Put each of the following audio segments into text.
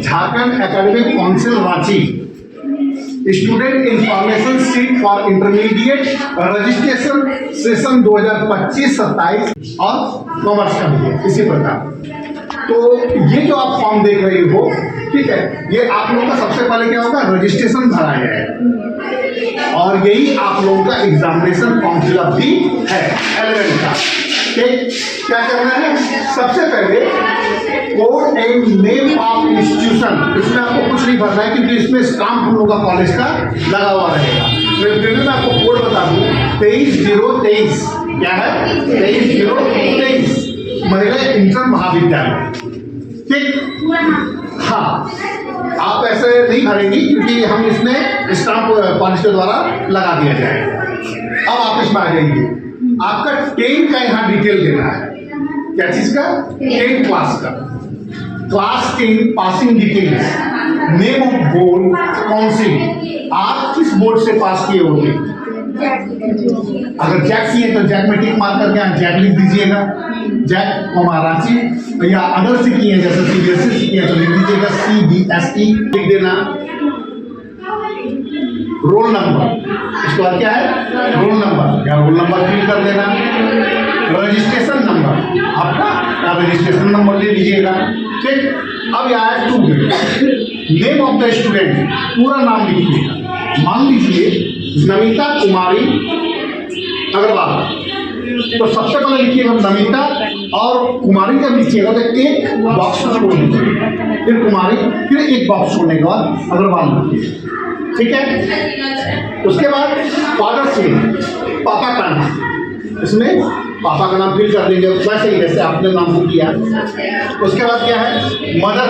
Jharkhand academic council Ranchi student information seat for intermediate registration session 2025-27 और commerce का भी है इसी प्रकार। तो ये जो आप फॉर्म देख रहे हो, ठीक है, ये आप लोगों का सबसे पहले क्या होगा, रजिस्ट्रेशन भरा है और यही आप लोगों का एग्जामिनेशन फॉर्म फिलअप भी है 11 का। ठीक, क्या करना है, सबसे पहले code and name of institution, इसमें आपको कुछ नहीं भरना है क्योंकि इसमें स्टाम्प हम लोग का कॉलेज का लगा हुआ रहेगा। फिर मैं आपको कोड बता दूं, 23-023 क्या है, 23-023 महिला इंटर महाविद्यालय। ठीक, हाँ, आप ऐसे नहीं भरेंगी क्योंकि हम इसमें स्टाम्प कॉलेज के द्वारा लगा दिया जाएगा। अब आप इसमें आ जाएंगे, आपका 10 का यहाँ डिटेल देना है। क्या चीज का, 10 क्लास का, class 10 passing details, name of board, council, आप किस बोर्ड से पास किए होंगे। अगर जैक किए तो जैक में टिक मार करके यहाँ जैक लिख दीजिएगा, जैक रांची, या अदर से किए जैसे सीबीएसई से किए तो लिख दीजिएगा CBSE लिख देना। रोल नंबर, इसके बाद क्या है, रोल नंबर, या रोल नंबर फिल कर देना। रजिस्ट्रेशन नंबर आपका, रजिस्ट्रेशन नंबर ले लीजिएगा। ठीक, अब यहाँ है student, name of the student, पूरा नाम लिखिएगा। मान लीजिए नमिता कुमारी अग्रवाल, तो सबसे पहले लिखिएगा नमिता और कुमारी जब लिखिएगा तो एक बॉक्स छोड़ दीजिए, फिर कुमारी, फिर एक बॉक्स छोड़ने के बाद अग्रवाल लिखिए। ठीक है, उसके बाद फादर्स नेम, पापा का नाम, इसमें पापा का नाम फिल कर देंगे वैसे ही जैसे आपने नाम को किया। उसके बाद क्या है, मदर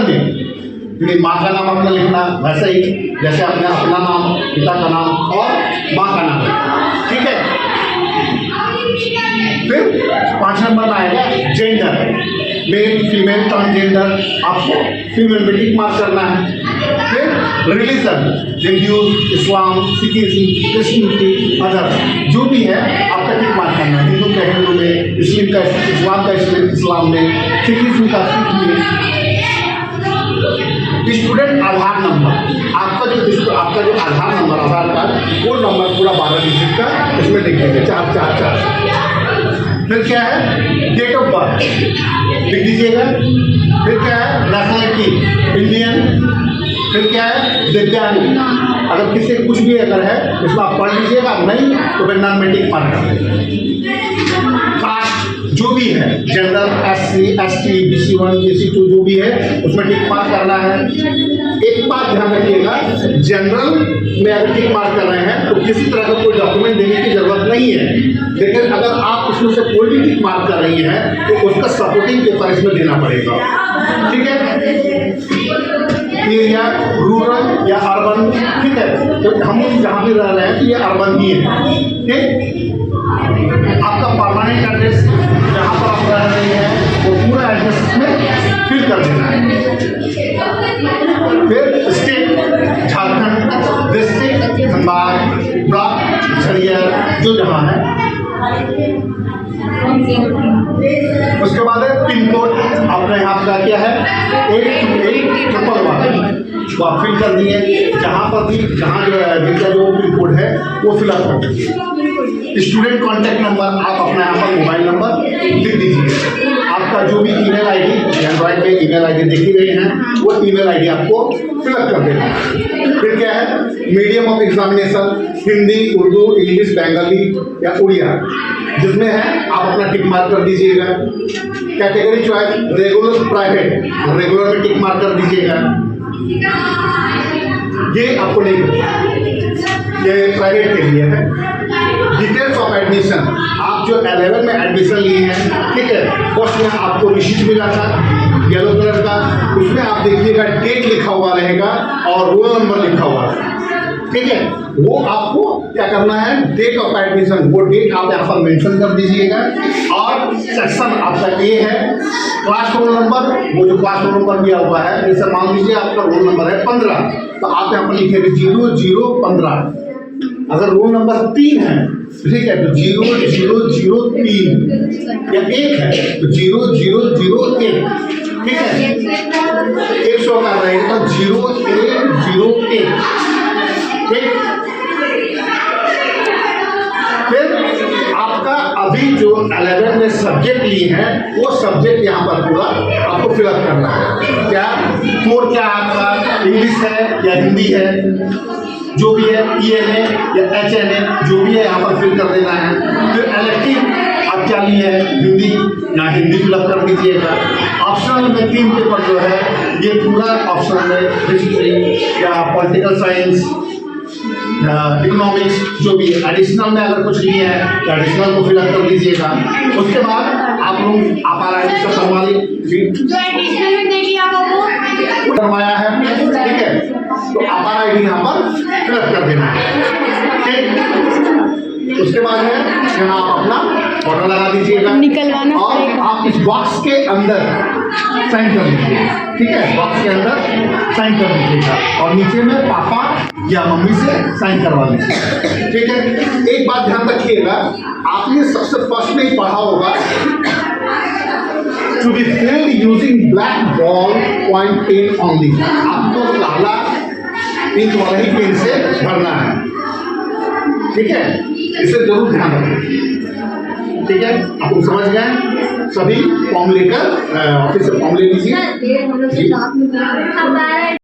नेम, माँ का नाम आपने लिखना वैसे ही जैसे आपने अपना नाम, पिता का नाम और माँ का नाम। ठीक है, फिर 5 नंबर में आएगा जेंडर, मेल फीमेल ट्रांसजेंडर, आपको फीमेल में टिक मार्क करना है। फिर रिलीजन, हिंदू, इस्लाम, सिखिज्म, क्रिश्चियनिटी, अदर जो भी है आपका टिक मार्क करना है। हिंदू का हिंदू में, मुस्लिम का इस्लाम का इस्लाम में, सिखिज्म का सिख में। स्टूडेंट आधार नंबर, आपका जो आधार नंबर, आधार कार्ड, वो नंबर पूरा 12 डिजिट का इसमें लिख दीजिए, 444। फिर क्या है, डेट ऑफ बर्थ लिख दीजिएगा। फिर क्या है, नेशनलिटी इंडियन। फिर क्या है, दिव्यांग, अगर किसी कुछ भी अगर है इसमें आप पढ़ लीजिएगा, नहीं तो फिर नॉन में टिक मार्क कर दीजिएगा। कास्ट जो भी है, general, SC, ST, BC1, BC2 जो भी है उसमें टिक मार्क करना है। एक बात ध्यान रखिएगा, जनरल में अगर टिक मार्क कर रहे हैं तो किसी तरह का कोई डॉक्यूमेंट देने की जरूरत नहीं है, लेकिन अगर आप उसमें से कोई भी टिक मार्क कर रही हैं तो उसका सपोर्टिंग पेपर इसमें देना पड़ेगा। ठीक है, एरिया रूरल या अर्बन, ठीक है, तो हम जहाँ भी रह रहे हैं तो ये अर्बन ही है। ठीक, आपका परमानेंट एड्रेस जहाँ पर आप रह रहे हैं वो पूरा एड्रेस में फिल कर देना है। फिर state Jharkhand, district Dhanbad, block Jharia जो जहाँ है। उसके बाद है पिन कोड, आपने यहाँ का क्या है 82811, तो आप फिल कर दिए। जहाँ पर भी जहाँ जो है जिनका जो पिन कोड है वो फिलअप कर दीजिए। स्टूडेंट कॉन्टैक्ट नंबर, आप अपना यहाँ पर मोबाइल नंबर लिख दीजिए। आपका जो भी ईमेल आईडी, एंड्रॉइड में ईमेल आईडी देखी गई है वो ईमेल आईडी आपको फिलअप कर देना है। फिर क्या है, medium of examination, Hindi, Urdu, English, Bengali या उड़िया जिसमें है आप अपना टिक मार्क कर दीजिएगा। Category choice, regular, private, regular में टिक मार्क कर दीजिएगा। ये आपको नहीं पता, ये प्राइवेट के लिए है। डिटेल्स ऑफ एडमिशन, आप जो 11 में एडमिशन लिए हैं, ठीक है, फर्स्ट में आपको रिसीट मिला था येलो कलर का, उसमें आप देखिएगा डेट लिखा हुआ रहेगा और रोल नंबर लिखा हुआ है। ठीक है, वो आपको क्या करना है, डेट ऑफ एडमिशन, वो डेट आप यहाँ पर मेंशन कर दीजिएगा। और सेक्शन आपका ये है, क्लास रोल नंबर, वो जो क्लास रोल नंबर दिया हुआ है, जैसे मान लीजिए आपका रोल नंबर है 15, तो आप यहाँ पर लिखेंगे 0015। अगर रोल नंबर 3 है, ठीक है, तो 0003 या 1 है तो 0001। ठीक है, 100 शो कर रहे हैं तो 0808 ठीक। फिर आपका अभी जो 11 में सब्जेक्ट लिए हैं वो सब्जेक्ट यहाँ पर पूरा आपको फिलअप करना है। क्या कोर क्या आपका इंग्लिश है या हिंदी है, जो भी है ENA या HNA जो भी है यहाँ पर फिल कर देना है। फिर इलेक्टिव आप क्या लिए हैं, हिंदी, यहाँ हिंदी फिलअप कर दीजिएगा। ऑप्शनल में 3 पेपर जो है ये पूरा ऑप्शनल में हिस्ट्री या पॉलिटिकल साइंस, इकोनॉमिक्स जो भी है। एडिशनल में अगर कुछ लिए हैं तो एडिशनल को फिलअप कर दीजिएगा। उसके बाद आप लोग आपार ID सब बनवा लीजिए, जो एडिशनल में दे दिया वो बनवाया है, ठीक है। तो आपार ID यहाँ पर फिलअप कर देना है, ठीक। उसके बाद है यहाँ आप अपना फोटो लगा दीजिएगा निकलवाना और पड़ेगा। आप इस बॉक्स के अंदर साइन कर दीजिएगा, ठीक है। बॉक्स के अंदर साइन कर दीजिएगा और नीचे में पापा या मम्मी से साइन करवा लीजिएगा, ठीक है। एक बात ध्यान रखिएगा, आपने सबसे फर्स्ट में ही पढ़ा होगा to be filled using black ball point pen only. आपको काला इंक वाला ही पेन से भरना है, ठीक है। इसे जरूर ध्यान रखें, ठीक है। आप लोग समझ गए, सभी फॉर्म लेकर ऑफिस से फॉर्म ले लीजिए।